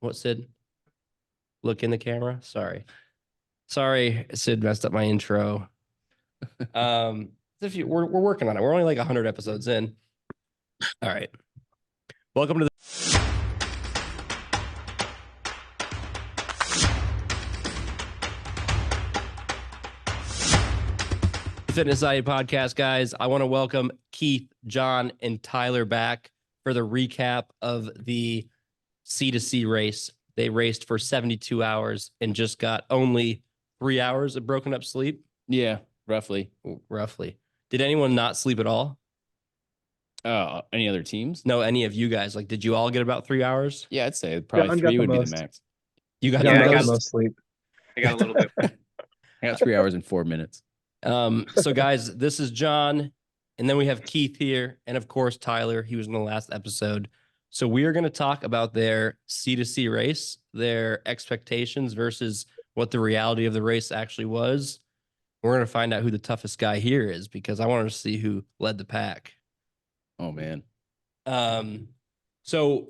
What, Sid? Look in the camera. Sorry, Sid messed up my intro. If we're working on it. We're only like 100 episodes in. All right. Welcome to the Fitness Society podcast, guys. I want to welcome Keith, John, and Tyler back for the recap of the C2C race. They raced for 72 hours and just got only 3 hours of broken up sleep. Yeah, roughly. Did anyone not sleep at all? Any other teams? No, any of you guys. Like, did you all get about 3 hours? Yeah, I'd say probably three would be the max. You got I the got most sleep. I got a little bit. I got 3 hours and 4 minutes. So guys, this is John, and then we have Keith here, and of course Tyler. He was in the last episode. So we are going to talk about their C2C race, their expectations versus what the reality of the race actually was. We're going to find out who the toughest guy here is because I wanted to see who led the pack. Oh man. So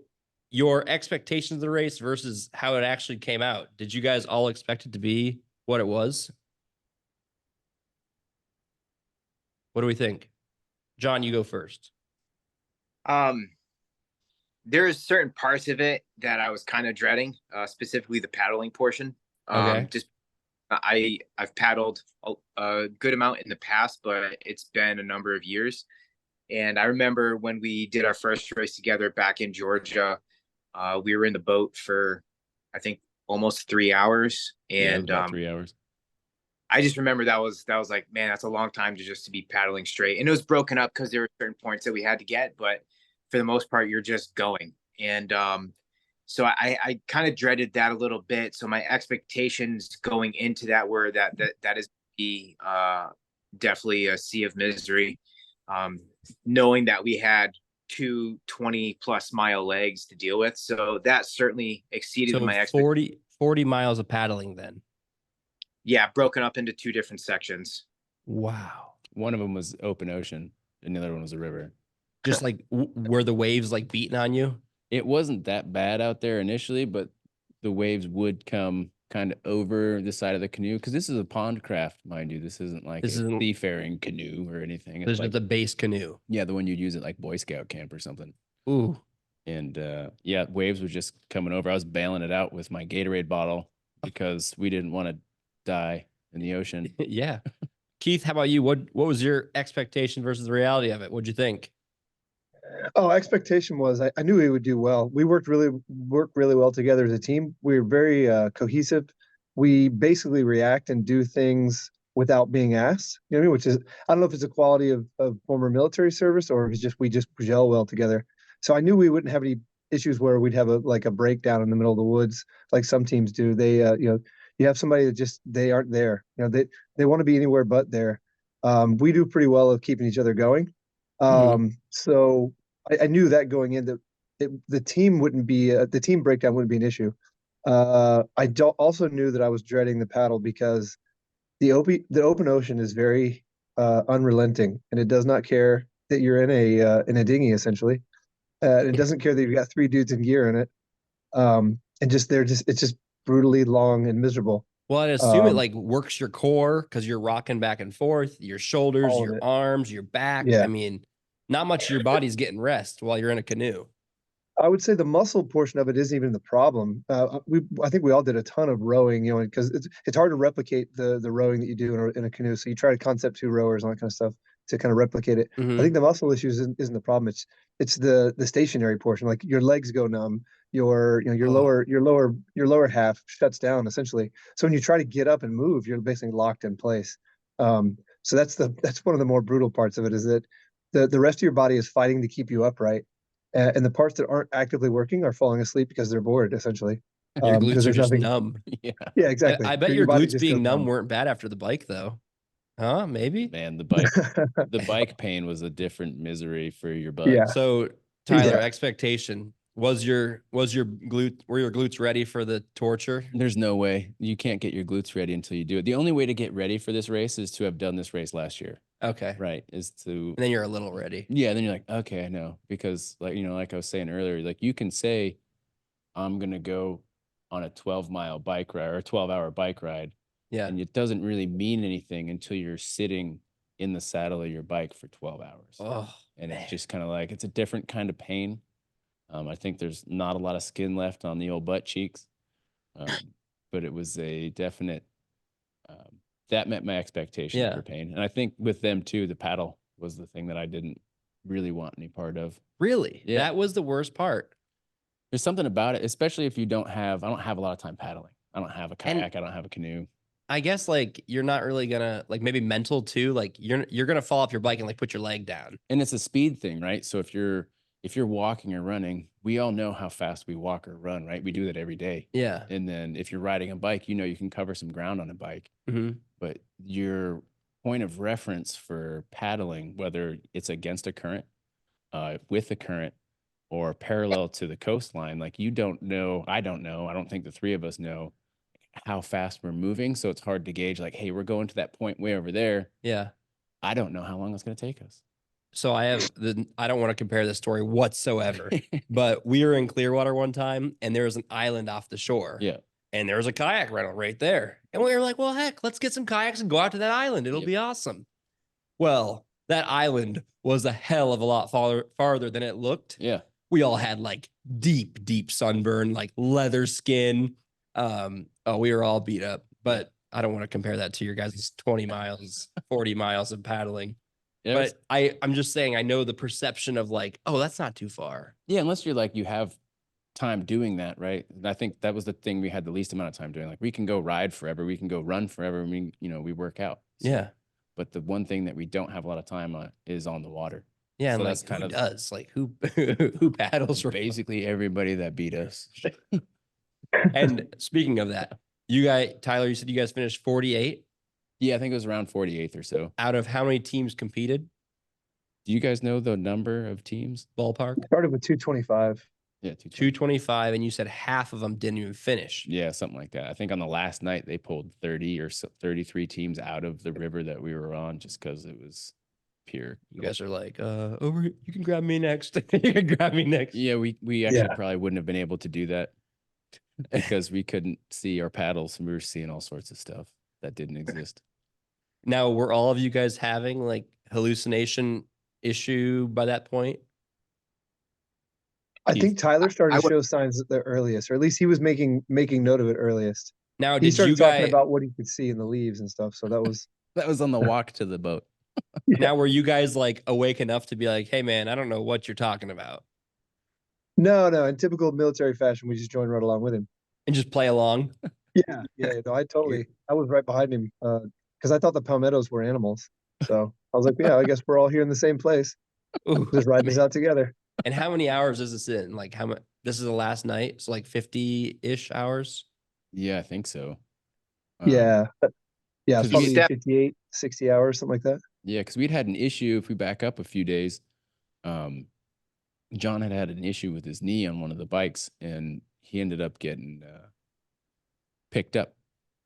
your expectations of the race versus how it actually came out. Did you guys all expect it to be what it was? What do we think? John, you go first. There's certain parts of it that I was kind of dreading, specifically the paddling portion. Okay. I've paddled a good amount in the past, but it's been a number of years. And I remember when we did our first race together back in Georgia, we were in the boat for, I think, almost 3 hours. And about 3 hours. I just remember that was like, man, that's a long time to be paddling straight. And it was broken up because there were certain points that we had to get, but for the most part, you're just going. And so I kind of dreaded that a little bit. So my expectations going into that were that is definitely a sea of misery. Knowing that we had two 20+ mile legs to deal with. So that certainly exceeded my expectations. 40 miles of paddling then. Yeah, broken up into two different sections. Wow. One of them was open ocean and the other one was a river. Just like were the waves like beating on you? It wasn't that bad out there initially, but the waves would come kind of over the side of the canoe because this is a pond craft, mind you. This isn't like a seafaring canoe or anything. This is like the base canoe. Yeah, the one you'd use at like Boy Scout camp or something. Ooh. And yeah, waves was just coming over. I was bailing it out with my Gatorade bottle because we didn't want to die in the ocean. Yeah. Keith, how about you? What was your expectation versus the reality of it? What'd you think? Oh, expectation was I knew we would do well. We worked really well together as a team. We were very cohesive. We basically react and do things without being asked. You know what I mean? Which is, I don't know if it's a quality of former military service or if it's just we just gel well together. So I knew we wouldn't have any issues where we'd have a breakdown in the middle of the woods like some teams do. They you have somebody that just they aren't there. They want to be anywhere but there. We do pretty well of keeping each other going. So I knew that going in that the team wouldn't be the team breakdown wouldn't be an issue. I also knew that I was dreading the paddle because the open ocean is very unrelenting and it does not care that you're in a dinghy essentially. It doesn't care that you've got 3 dudes in gear in it. And it's just brutally long and miserable. Well, I assume it like works your core because you're rocking back and forth, your shoulders, your arms, your back. Yeah. I mean, not much of your body's getting rest while you're in a canoe. I would say the muscle portion of it isn't even the problem. I think we all did a ton of rowing, because it's hard to replicate the rowing that you do in a canoe. So you try to concept 2 rowers and that kind of stuff to kind of replicate it. Mm-hmm. I think the muscle issue isn't the problem. It's the stationary portion. Like your legs go numb, your lower half shuts down essentially. So when you try to get up and move, you're basically locked in place. So that's one of the more brutal parts of it is that the rest of your body is fighting to keep you upright. And the parts that aren't actively working are falling asleep because they're bored, essentially. Your glutes are just numb. Yeah, exactly. I bet your glutes being numb weren't bad after the bike, though. Huh? Maybe. Man, the bike pain was a different misery for your butt. Yeah. So, Tyler, expectation were your glutes ready for the torture? There's no way you can't get your glutes ready until you do it. The only way to get ready for this race is to have done this race last year. Okay. Right. And then you're a little ready. Yeah. Then you're like, okay, I know. Because like I was saying earlier, like you can say I'm going to go on a 12-mile bike ride or a 12-hour bike ride. Yeah. And it doesn't really mean anything until you're sitting in the saddle of your bike for 12 hours. Oh, and man. it's just kind of like, it's a different kind of pain. I think there's not a lot of skin left on the old butt cheeks. But it was a definite, that met my expectations Yeah. for pain. And I think with them too, the paddle was the thing that I didn't really want any part of. Really? Yeah. That was the worst part. There's something about it, especially if you I don't have a lot of time paddling. I don't have a kayak. I don't have a canoe. I guess like you're not really gonna like maybe mental too. Like you're gonna fall off your bike and like put your leg down. And it's a speed thing, right? So if you're walking or running, we all know how fast we walk or run, right? We do that every day. Yeah. And then if you're riding a bike, you know you can cover some ground on a bike. Mm-hmm. But your point of reference for paddling, whether it's against a current, with a current, or parallel to the coastline, like you don't know, I don't know, I don't think the three of us know how fast we're moving. So it's hard to gauge like, hey, we're going to that point way over there. Yeah. I don't know how long it's going to take us. So I don't want to compare this story whatsoever, but we were in Clearwater one time and there was an island off the shore. Yeah. And there was a kayak rental right there. And we were like, well, heck, let's get some kayaks and go out to that island. It'll be awesome. Well, that island was a hell of a lot farther than it looked. Yeah. We all had like deep sunburn, like leather skin. We were all beat up, but I don't want to compare that to your guys' 20 miles, 40 miles of paddling. Yeah, but I'm just saying, I know the perception of like, oh, that's not too far. Yeah. Unless you're like, you have time doing that, right? And I think that was the thing we had the least amount of time doing. Like we can go ride forever. We can go run forever. We work out. So, yeah. But the one thing that we don't have a lot of time on is on the water. Yeah. So And that's like, kind who of does like who paddles basically everybody that beat us. And speaking of that, you guys, Tyler, you said you guys finished 48. Yeah, I think it was around 48th or so. Out of how many teams competed? Do you guys know the number of teams? Ballpark? Started with 225. Yeah, 225, and you said half of them didn't even finish. Yeah, something like that. I think on the last night they pulled 30 or 33 teams out of the river that we were on just because it was pure. You guys are like, over here, you can grab me next. You can grab me next. Yeah, we actually probably wouldn't have been able to do that because we couldn't see our paddles and we were seeing all sorts of stuff that didn't exist. Now, were all of you guys having like hallucination issue by that point? I think Tyler started to show signs at the earliest, or at least he was making note of it earliest. Now, he started talking about what he could see in the leaves and stuff. So that was on the walk to the boat. Now, were you guys like awake enough to be like, hey man, I don't know what you're talking about? No. In typical military fashion, we just joined right along with him and just play along. Yeah. No, I was right behind him because I thought the palmettos were animals. So I was like, yeah, I guess we're all here in the same place. Ooh, just riding this out together. And how many hours is this in? Like how much? This is the last night, so like 50-ish hours. Yeah, I think so. Yeah, it's probably 58, 60 hours, something like that. Yeah, because we'd had an issue. If we back up a few days, John had an issue with his knee on one of the bikes, and he ended up getting picked up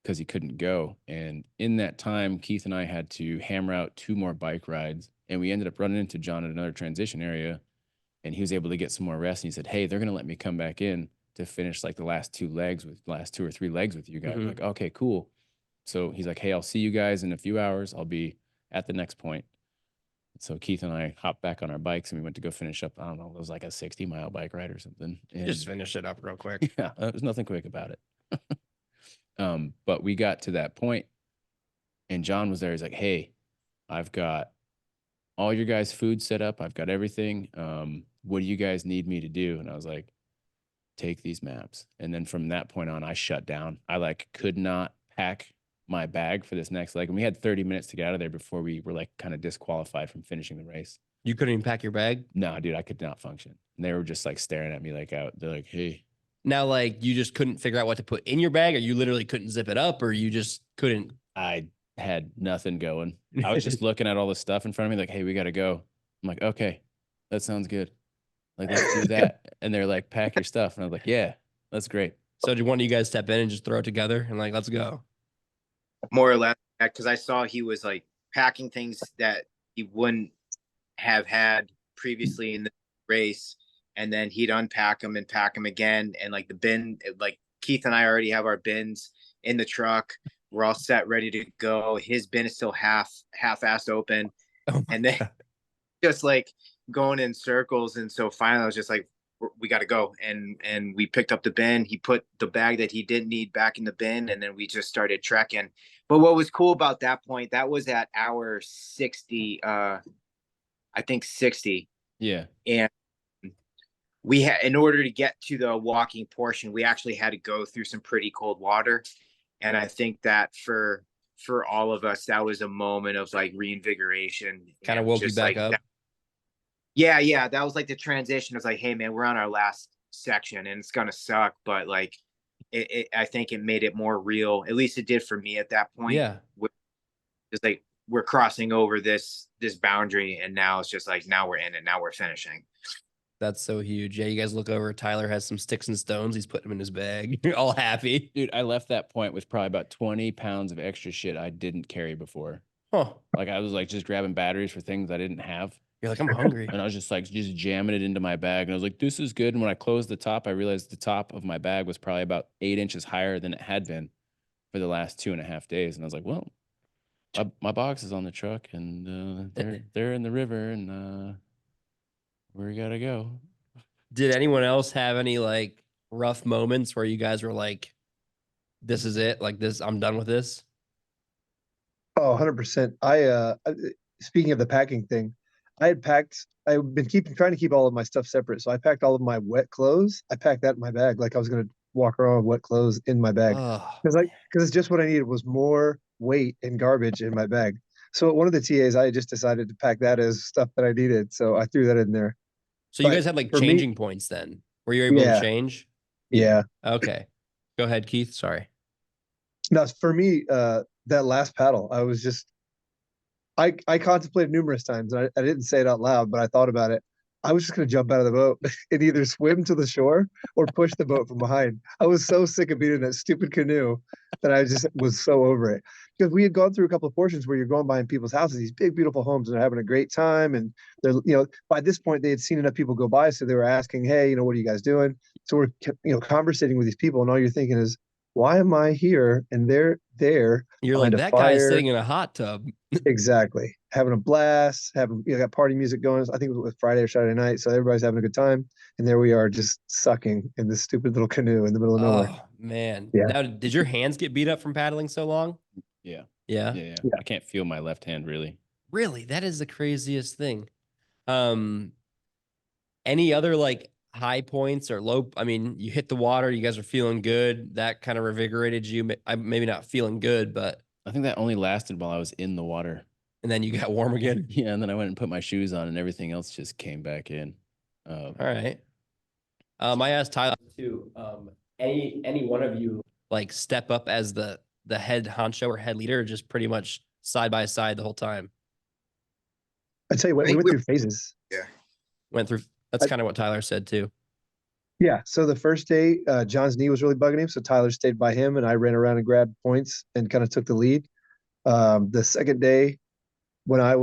because he couldn't go. And in that time, Keith and I had to hammer out 2 more bike rides, and we ended up running into John at another transition area, and he was able to get some more rest. And he said, hey, they're going to let me come back in to finish like the last 2 or 3 legs with you guys. Like, okay, cool. So he's like, hey, I'll see you guys in a few hours. I'll be at the next point. So Keith and I hopped back on our bikes and we went to go finish up. I don't know, it was like a 60-mile bike ride or something. And just finish it up real quick. Yeah, there's nothing quick about it. But we got to that point and John was there. He's like, hey, I've got all your guys' food set up. I've got everything. What do you guys need me to do? And I was like, take these maps. And then from that point on, I shut down. I like could not pack my bag for this next leg. And we had 30 minutes to get out of there before we were like kind of disqualified from finishing the race. You couldn't even pack your bag? No, dude, I could not function. And they were just like staring at me like out. They're like, hey. Now, like you just couldn't figure out what to put in your bag, or you literally couldn't zip it up, or you just couldn't? I had nothing going. I was just looking at all the stuff in front of me like, hey, we got to go. I'm like, okay, that sounds good. Like, let's do that. And they're like, pack your stuff. And I was like, yeah, that's great. So did one of you guys step in and just throw it together and like, let's go? More or less, because I saw he was like packing things that he wouldn't have had previously in the race. and then he'd unpack them and pack them again. And like the bin, like Keith and I already have our bins in the truck. We're all set, ready to go. His bin is still half-assed open, Oh my and then God. just like going in circles. And so finally, I was just like, we got to go. And we picked up the bin. He put the bag that he didn't need back in the bin, and then we just started trekking. But what was cool about that point, that was at hour 60, I think 60. Yeah. And we had, in order to get to the walking portion, we actually had to go through some pretty cold water. And I think that for all of us, that was a moment of like reinvigoration. Kind of and woke you just back like up. yeah, that was like the transition. It was like, hey man, we're on our last section and it's gonna suck, but like I think it made it more real. At least it did for me at that point. Yeah. It's like we're crossing over this boundary, and now it's just like, now we're in it. Now we're finishing. That's so huge. Yeah, you guys look over. Tyler has some sticks and stones. He's putting them in his bag. You're all happy. Dude, I left that point with probably about 20 pounds of extra shit I didn't carry before. Huh. Like I was like just grabbing batteries for things I didn't have. You're like, I'm hungry. And I was just like, just jamming it into my bag. And I was like, this is good. And when I closed the top, I realized the top of my bag was probably about 8 inches higher than it had been for the last 2.5 days. And I was like, well, my box is on the truck and they're in the river and we gotta go. Did anyone else have any like rough moments where you guys were like, this is it? Like this, I'm done with this? Oh, 100%. Speaking of the packing thing, I've been trying to keep all of my stuff separate. So I packed all of my wet clothes. I packed that in my bag. Like I was going to walk around with wet clothes in my bag. Oh, Because it's just what I needed was more weight and garbage in my bag. So at one of the TAs, I just decided to pack that as stuff that I needed. So I threw that in there. so you But guys had like for me- changing points then where you're able to Yeah. change? Yeah. Okay. Go ahead, Keith. Sorry. No, for me, that last paddle, I was just, I contemplated numerous times. I didn't say it out loud, but I thought about it. I was just going to jump out of the boat and either swim to the shore or push the boat from behind. I was so sick of being in that stupid canoe that I just was so over it. Because we had gone through a couple of portions where you're going by in people's houses, these big, beautiful homes, and they're having a great time. And they're, by this point, they had seen enough people go by. So they were asking, hey, what are you guys doing? So we're, conversating with these people. And all you're thinking is, why am I here? And they're there. You're like, behind a that guy is fire. sitting in a hot tub. Exactly. Having a blast, got party music going. I think it was Friday or Saturday night. So everybody's having a good time. And there we are just sucking in this stupid little canoe in the middle of nowhere. Oh, man. Yeah. Now, did your hands get beat up from paddling so long? Yeah. Yeah. Yeah. Yeah. I can't feel my left hand really. Really? That is the craziest thing. Any other like high points or low? I mean, you hit the water, you guys are feeling good. That kind of revigorated you. Maybe not feeling good, but I think that only lasted while I was in the water. and then you got warm again. Yeah, and then I went and put my shoes on, and everything else just came back in. All right. I asked Tyler too. Any one of you like step up as the head honcho or head leader, or just pretty much side by side the whole time? I tell you what, I we think went through phases. Went through. That's kind of what Tyler said too. Yeah. So the first day, John's knee was really bugging him. So Tyler stayed by him and I ran around and grabbed points and kind of took the lead. The second day, when I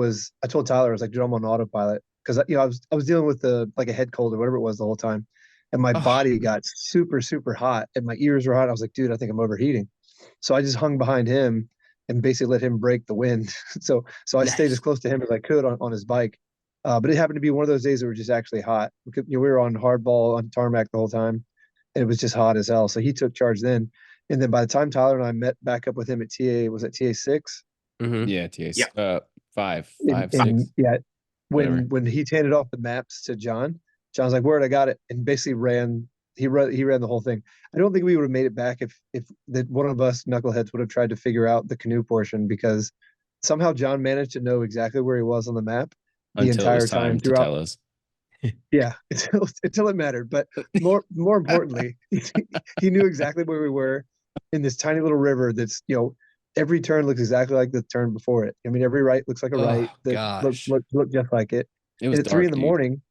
told Tyler, I was like, dude, I'm on autopilot. Because I was dealing with like a head cold or whatever it was the whole time. And my Oh. body got super, super hot and my ears were hot. I was like, dude, I think I'm overheating. So I just hung behind him and basically let him break the wind. so I stayed Nice. as close to him as I could on his bike. But it happened to be one of those days that were just actually hot. We were on hardball on tarmac the whole time, and it was just hot as hell. So he took charge then. And then by the time Tyler and I met back up with him at was it TA 6? Mhm. Yeah, TA's Yeah. five, 6. Yeah. Whatever. When he handed off the maps to John, John's like, "Word, I got it," and basically ran the whole thing. I don't think we would have made it back if one of us knuckleheads would have tried to figure out the canoe portion, because somehow John managed to know exactly where he was on the map the Until it entire was time time to throughout. tell us. Yeah, until it mattered. But more importantly, he knew exactly where we were in this tiny little river that's, every turn looks exactly like the turn before it. I mean, every right looks like a right Oh, that gosh. look just like it. It was And at dark, 3 in the dude. morning,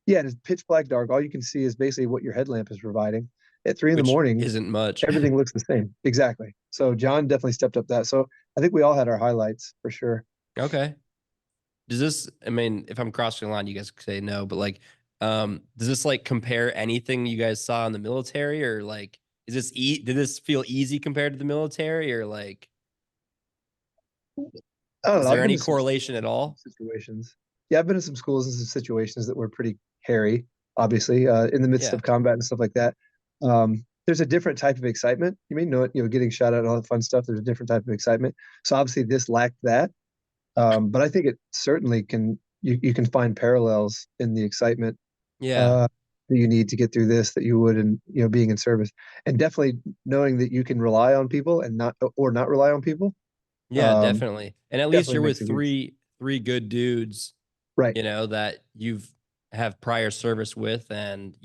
yeah, it's pitch black dark. All you can see is basically what your headlamp is providing. At 3 in the Which morning, isn't much. everything looks the same. Exactly. So John definitely stepped up that. So I think we all had our highlights for sure. Okay. Does this, I mean, if I'm crossing the line, you guys could say no, but like, Does this like compare anything you guys saw in the military, or like is this did this feel easy compared to the military, or like I don't is know. there I've been any to some correlation at all? situations. Yeah, I've been in some schools and some situations that were pretty hairy, obviously, in the midst Yeah. of combat and stuff like that. There's a different type of excitement. You may know it, getting shot at and all that fun stuff. There's a different type of excitement. So obviously this lacked that. But I think it certainly you can find parallels in the excitement Yeah. that you need to get through this that you would in, being in service. And definitely knowing that you can rely on people and not rely on people. Yeah, Um, definitely. And at least definitely you're makes with a huge three good dudes, right. that you've have prior service with, and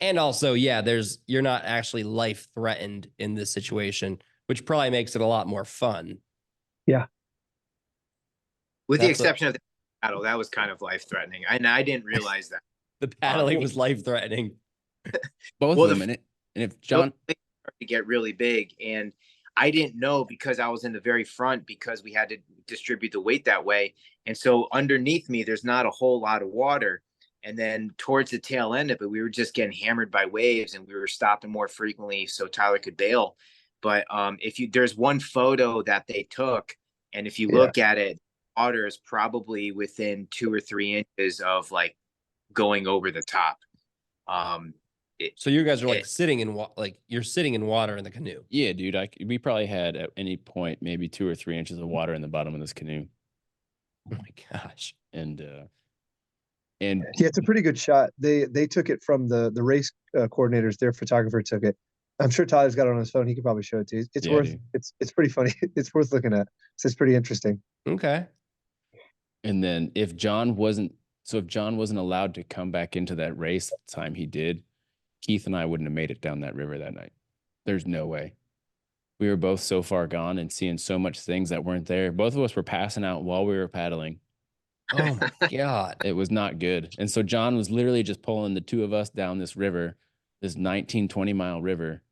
and also, yeah, you're not actually life threatened in this situation, which probably makes it a lot more fun. Yeah. With the That's exception of the battle, that was kind of life threatening. I didn't realize that. the paddling was life threatening. Both Well, of them. And if John, to get really big, and I didn't know because I was in the very front because we had to distribute the weight that way. And so underneath me, there's not a whole lot of water. And then towards the tail end of it, we were just getting hammered by waves and we were stopping more frequently so Tyler could bail. But there's one photo that they took, and if you look at it, water is probably within 2 or 3 inches of like going over the top. So you guys are like sitting in you're sitting in water in the canoe. yeah, dude, we probably had at any point maybe 2 or 3 inches of water in the bottom of this canoe. Oh my gosh. And yeah, it's a pretty good shot. They took it from the race coordinators. Their photographer took it. I'm sure Tyler's got it on his phone. He could probably show it to you. It's worth dude. it's pretty funny. It's worth looking at. So it's pretty interesting. Okay. And then if John wasn't allowed to come back into that race the time he did, Keith and I wouldn't have made it down that river that night. There's no way. We were both so far gone and seeing so much things that weren't there. Both of us were passing out while we were paddling. Oh my God. It was not good. And so John was literally just pulling the two of us down this river, this 19, 20-mile river,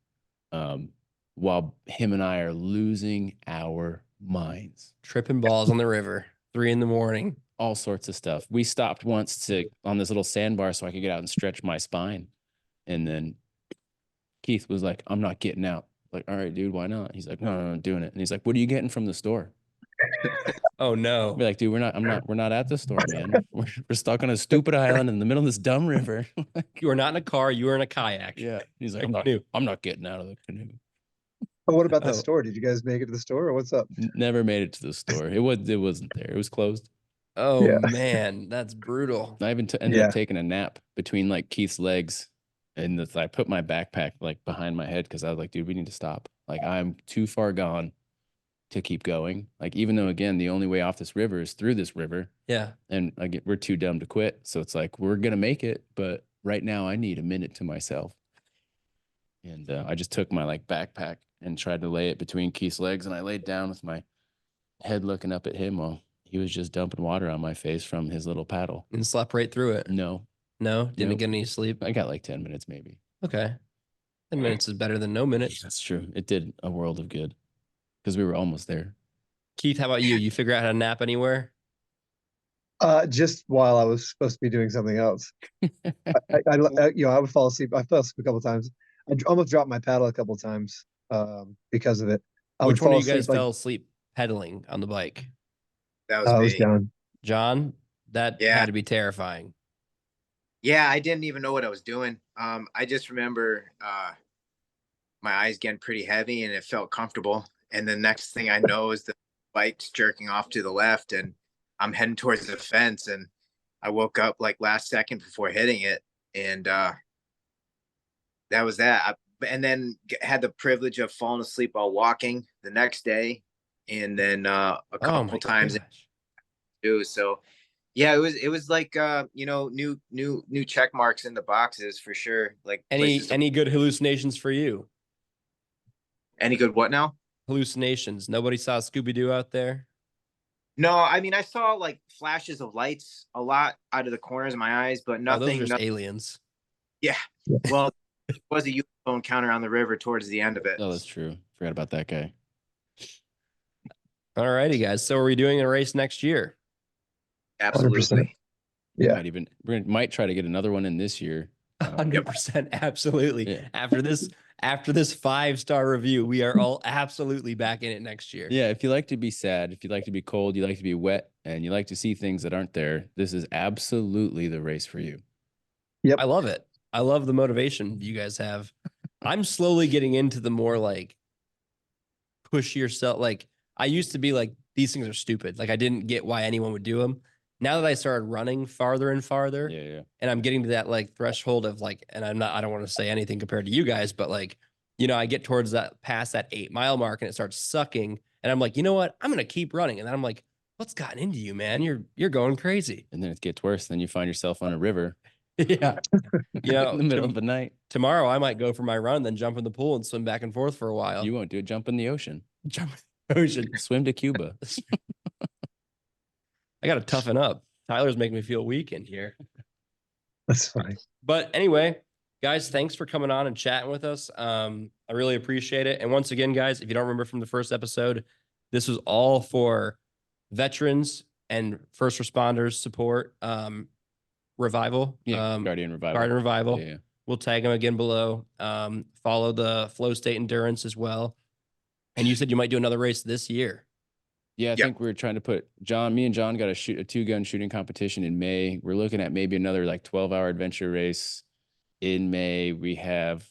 while him and I are losing our minds. Tripping balls on the river, 3 a.m. All sorts of stuff. We stopped once on this little sandbar so I could get out and stretch my spine. And then Keith was like, I'm not getting out. Like, all right, dude, why not? He's like, no, I'm doing it. And he's like, what are you getting from the store? Oh no. I'll be like, dude, we're not at the store, man. We're stuck on a stupid island in the middle of this dumb river. You are not in a car, you are in a kayak. Yeah. He's like, I'm not getting out of the canoe. But what about the Oh. store? Did you guys make it to the store or what's up? Never made it to the store. It wasn't there. It was closed. Oh Yeah. man, that's brutal. I even ended up taking a nap between like Keith's legs, and I put my backpack like behind my head because I was like, dude, we need to stop. Like, I'm too far gone to keep going. Like, even though again, the only way off this river is through this river. Yeah. And again, we're too dumb to quit. So it's like, we're gonna make it, but right now I need a minute to myself. And I just took my like backpack and tried to lay it between Keith's legs, and I laid down with my head looking up at him while he was just dumping water on my face from his little paddle. And slept right through it. No, Didn't Nope. get any sleep. I got like 10 minutes maybe. Okay. 10 minutes is better than no minutes. That's true. It did a world of good because we were almost there. Keith, how about you? You figure out how to nap anywhere? Just while I was supposed to be doing something else. I would fall asleep. I fell asleep a couple times. I almost dropped my paddle a couple times because of it. Which one of you guys fell asleep pedaling on the bike? That was I me. was down. John? That Yeah. had to be terrifying. Yeah, I didn't even know what I was doing. I just remember my eyes getting pretty heavy and it felt comfortable. And the next thing I know is the bike's jerking off to the left and I'm heading towards the fence, and I woke up like last second before hitting it. And that was that. And then had the privilege of falling asleep while walking the next day. And then a couple times too. So yeah, it was like new check marks in the boxes for sure. Like Any good hallucinations for you? any good what now? Hallucinations. Nobody saw Scooby-Doo out there? No, I mean I saw like flashes of lights a lot out of the corners of my eyes, but Those nothing. are just aliens. Yeah. Well, it was a UFO encounter on the river towards the end of it. Oh, that's true. Forgot about that guy. All righty, guys. So are we doing a race next year? Absolutely. Yeah. Might try to get another one in this year. 100%. Absolutely. Yeah. After this 5-star review, we are all absolutely back in it next year. Yeah, if you like to be sad, if you like to be cold, you like to be wet, and you like to see things that aren't there, this is absolutely the race for you. I love it. I love the motivation you guys have. I'm slowly getting into the more like push yourself. Like I used to be like, these things are stupid. Like I didn't get why anyone would do them. Now that I started running farther and farther, Yeah. and I'm getting to that like threshold of like, and I don't want to say anything compared to you guys, but like, you know, I get towards that past that 8-mile mark and it starts sucking. And I'm like, you know what? I'm going to keep running. And then I'm like, what's gotten into you, man? You're going crazy. And then it gets worse. Then you find yourself on a river Yeah. You know, in the middle of the night. tomorrow I might go for my run, then jump in the pool and swim back and forth for a while. You won't do it. Jump in the ocean. Jump in the ocean. Swim to Cuba. I got to toughen up. Tyler's making me feel weak in here. That's funny. But anyway, guys, thanks for coming on and chatting with us. I really appreciate it. And once again, guys, if you don't remember from the first episode, this was all for veterans and first responders support. Revival. Yeah, Guardian Revival. Guardian Revival. Yeah. We'll tag them again below. Follow the Flow State Endurance as well. And you said you might do another race this year. Yeah, I Yep. think we're trying to put me and John got a 2-gun shooting competition in May. We're looking at maybe another like 12-hour adventure race in May. We have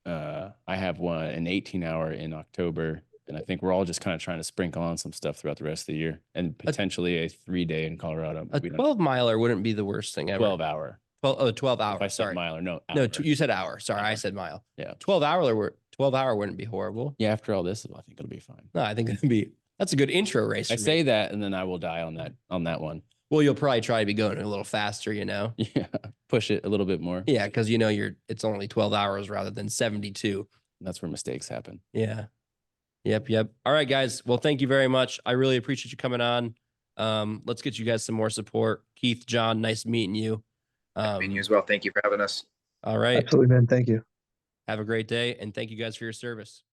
I have an 18-hour in October. And I think we're all just kind of trying to sprinkle on some stuff throughout the rest of the year and potentially a 3-day in Colorado. A 12-miler wouldn't be the worst thing ever. 12-hour. 12 If I hours. said Sorry. miler, no. No, hour. you said hour. Sorry, I Hour. said mile. Yeah. 12-hour wouldn't be horrible. Yeah, after all this, I think it'll be fine. No, I think that's a good intro race. I for me. say that, and then I will die on that one. Well, you'll probably try to be going a little faster, you know? Yeah, push it a little bit more. Yeah, because you know it's only 12 hours rather than 72. That's where mistakes happen. Yeah. Yep. All right, guys. Well, thank you very much. I really appreciate you coming on. Let's get you guys some more support. Keith, John, nice meeting you. And you as well. Thank you for having us. All right. Absolutely, man. Thank you. Have a great day, and thank you guys for your service.